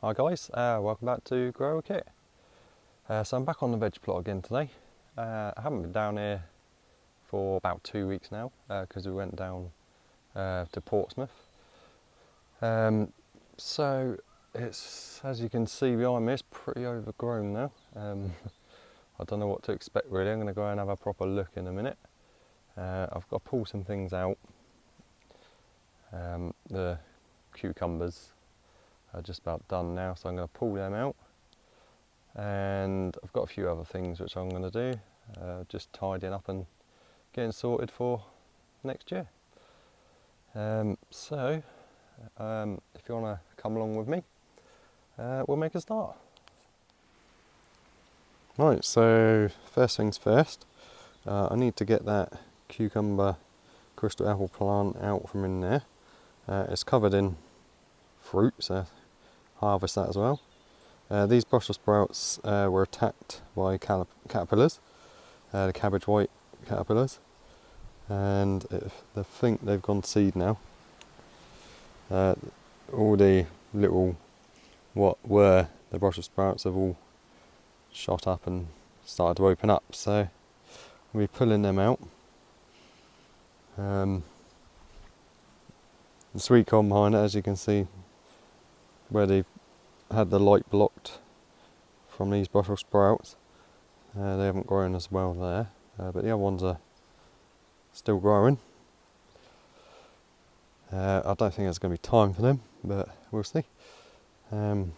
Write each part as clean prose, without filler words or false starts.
Hi guys, welcome back to Grow a Kit. So I'm back on the veg plot again today. I haven't been down here for about 2 weeks now because we went down to Portsmouth. So it's, as you can see behind me, it's pretty overgrown now. I don't know what to expect really. I'm going to go and have a proper look in a minute. I've got to pull some things out. The cucumbers are just about done now, so I'm going to pull them out. And I've got a few other things which I'm going to do, just tidying up and getting sorted for next year. So if you want to come along with me, we'll make a start. Right, so first things first, I need to get that cucumber crystal apple plant out from in there. It's covered in fruit, so harvest that as well. These Brussels sprouts were attacked by caterpillars, the cabbage white caterpillars, and I think they've gone seed now. All the little, what were the Brussels sprouts, have all shot up and started to open up, so we'll be pulling them out. The sweet corn behind it, as you can see, where they've had the light blocked from these Brussels sprouts, they haven't grown as well there, but the other ones are still growing. I don't think there's going to be time for them, but we'll see. So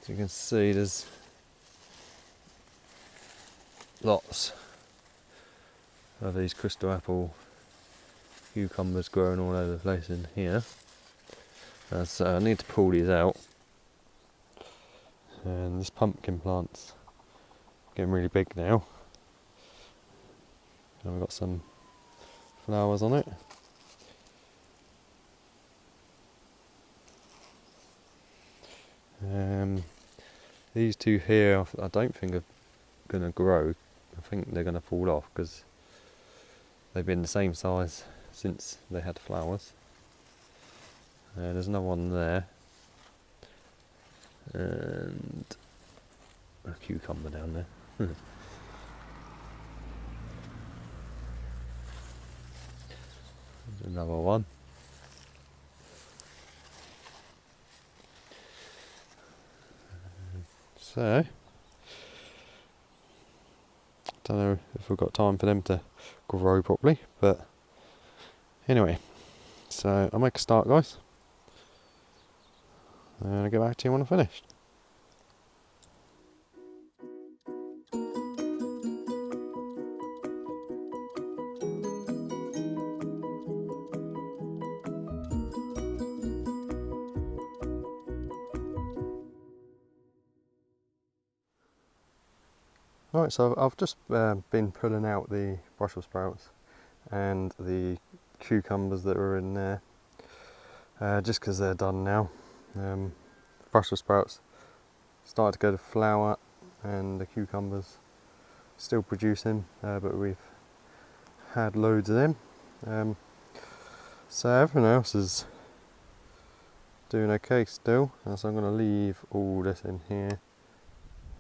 as you can see, there's lots of these crystal apple cucumbers growing all over the place in here. So I need to pull these out. And this pumpkin plant's getting really big now. And we've got some flowers on it. These two here I don't think are going to grow. I think they're going to fall off because they've been the same size since they had flowers. There's another one there. And a cucumber down there. There's another one. So, don't know if we've got time for them to grow properly, but anyway, so I'll make a start, guys, and I'll get back to you when I'm finished. Right, so I've just been pulling out the Brussels sprouts and the cucumbers that were in there, just because they're done now. Brussels sprouts started to go to flower, and the cucumbers still producing, but we've had loads of them. So everything else is doing okay still, so I'm going to leave all this in here,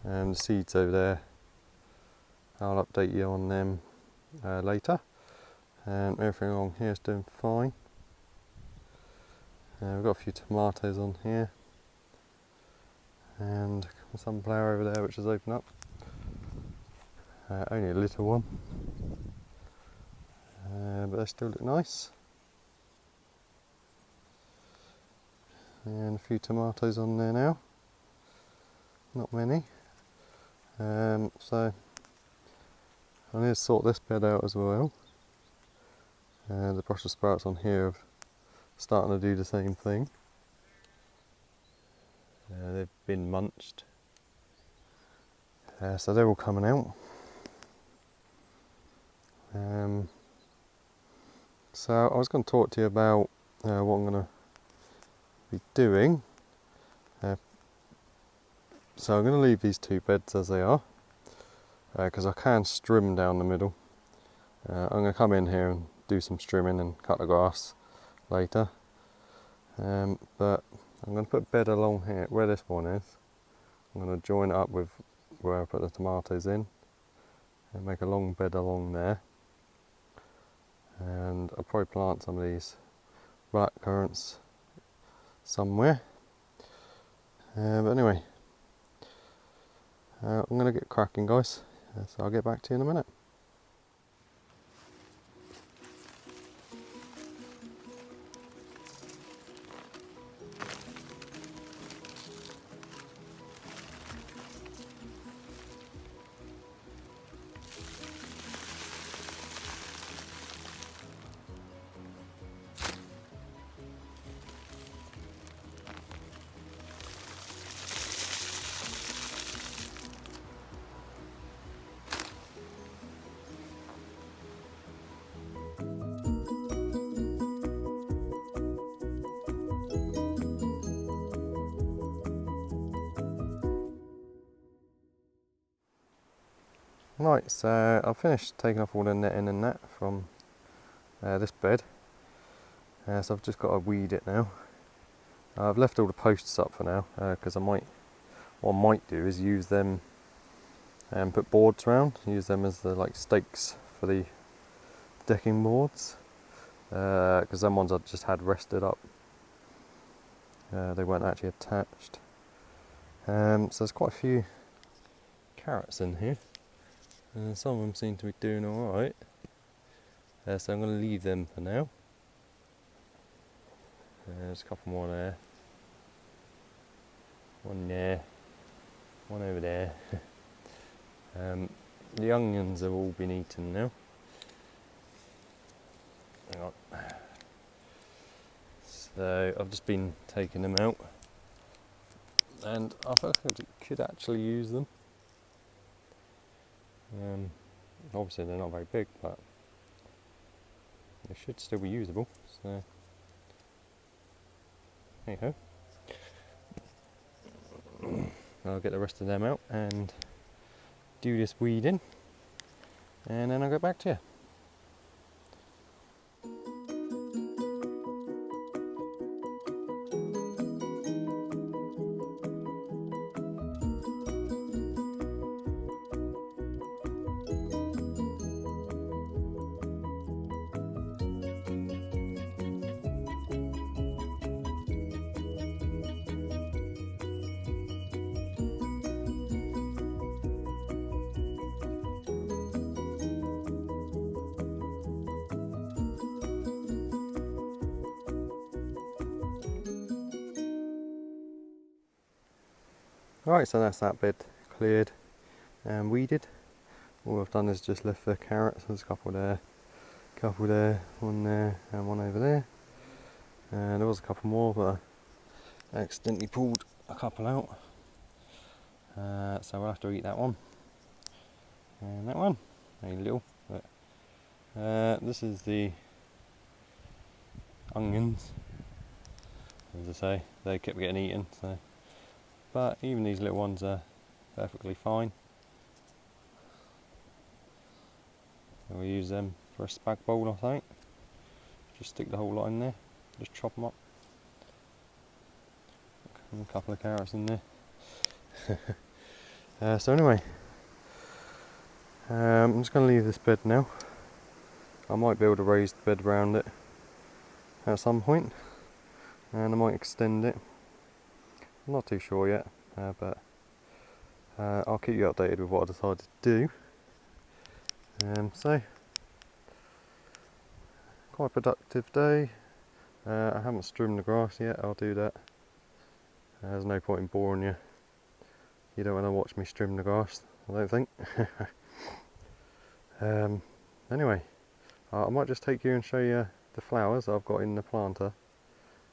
and the seeds over there, I'll update you on them later. Everything along here is doing fine. We've got a few tomatoes on here, and a sunflower over there which has opened up. Only a little one, but they still look nice. And a few tomatoes on there now, not many. So I need to sort this bed out as well. The Brussels sprouts on here are starting to do the same thing. They've been munched, so they're all coming out. So I was going to talk to you about what I'm going to be doing. So I'm going to leave these two beds as they are, because I can strim down the middle. I'm going to come in here and do some strimming and cut the grass later. But I'm going to put a bed along here where this one is. I'm going to join it up with where I put the tomatoes in and make a long bed along there. And I'll probably plant some of these black currants somewhere. But anyway, I'm going to get cracking, guys, so I'll get back to you in a minute. Right, so I've finished taking off all the netting and that from this bed, so I've just got to weed it now. I've left all the posts up for now because what I might do is use them and put boards around, use them as the like stakes for the decking boards, because them ones I just had rested up, they weren't actually attached. So there's quite a few carrots in here. Some of them seem to be doing alright, so I'm going to leave them for now. There's a couple more there, one there, one over there. The onions have all been eaten now. Hang on. So I've just been taking them out, and I think I could actually use them. Obviously they're not very big, but they should still be usable, so there you go. I'll get the rest of them out and do this weeding, and then I'll get back to you. Right, so that's that bed cleared and weeded. All I've done is just left the carrots. There's a couple there, one there, and one over there. And there was a couple more, but I accidentally pulled a couple out. So we'll have to eat that one. And that one, very little. But, this is the onions. As I say, they kept getting eaten. So. But even these little ones are perfectly fine. And we'll use them for a spag bowl, I think. Just stick the whole lot in there, just chop them up. And a couple of carrots in there. So anyway, I'm just going to leave this bed now. I might be able to raise the bed around it at some point, and I might extend it. I'm not too sure yet, but I'll keep you updated with what I decide to do. So, quite a productive day. I haven't trimmed the grass yet, I'll do that. There's no point in boring you. You don't want to watch me trim the grass, I don't think. Anyway, I might just take you and show you the flowers I've got in the planter,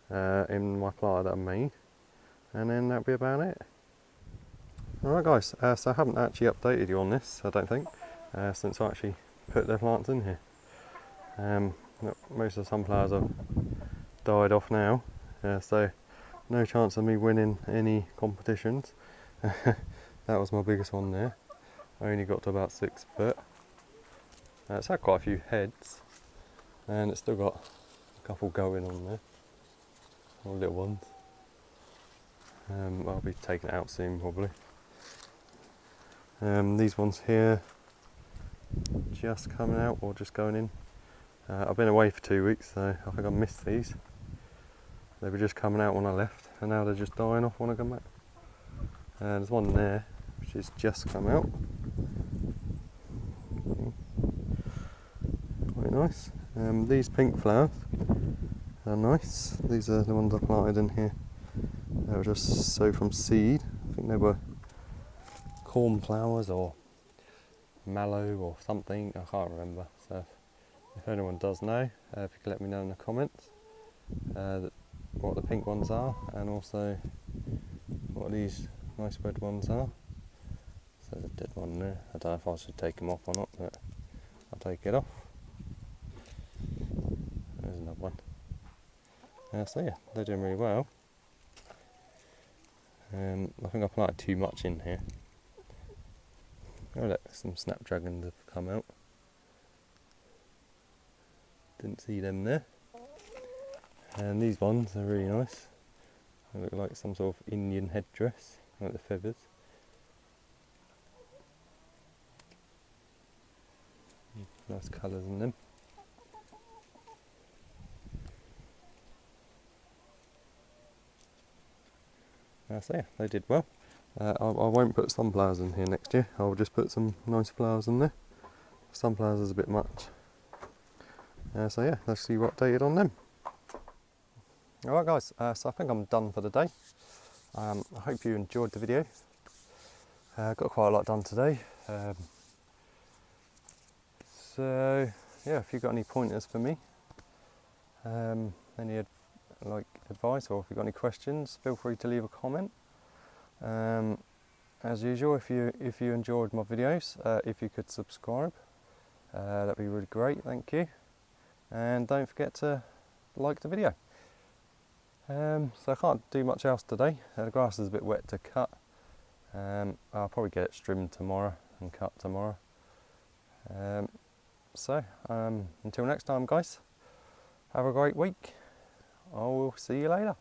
in my planter that I made. And then that'll be about it. Alright guys, so I haven't actually updated you on this, I don't think, since I actually put the plants in here. Most of the sunflowers have died off now, so no chance of me winning any competitions. That was my biggest one there. I only got to about 6 foot. It's had quite a few heads, and it's still got a couple going on there. all little ones. I'll be taking it out soon probably. These ones here just coming out or just going in. I've been away for 2 weeks, so I think I missed these. They were just coming out when I left, and now they're just dying off when I come back. There's one there which has just come out. Quite nice. These pink flowers are nice. These are the ones I planted in here. They were just sowed from seed. I think they were cornflowers or mallow or something. I can't remember. So if anyone does know, if you could let me know in the comments what the pink ones are, and also what these nice red ones are. So there's a dead one there. I don't know if I should take them off or not, but I'll take it off. There's another one. So yeah, they're doing really well. I think I planted too much in here. Oh look, some snapdragons have come out. Didn't see them there. And these ones are really nice. They look like some sort of Indian headdress, like the feathers. Nice colours in them. So yeah, they did well. I won't put sunflowers in here next year. I'll just put some nice flowers in there. Sunflowers is a bit much. So yeah, let's see what updated on them. Alright guys, so I think I'm done for the day. I hope you enjoyed the video. Got quite a lot done today. So yeah, if you've got any pointers for me, any advice, or if you've got any questions, feel free to leave a comment. As usual, if you enjoyed my videos, if you could subscribe, that'd be really great, thank you. And don't forget to like the video. So I can't do much else today. The grass is a bit wet to cut. I'll probably get it trimmed tomorrow and cut tomorrow. So until next time guys, have a great week. I will see you later.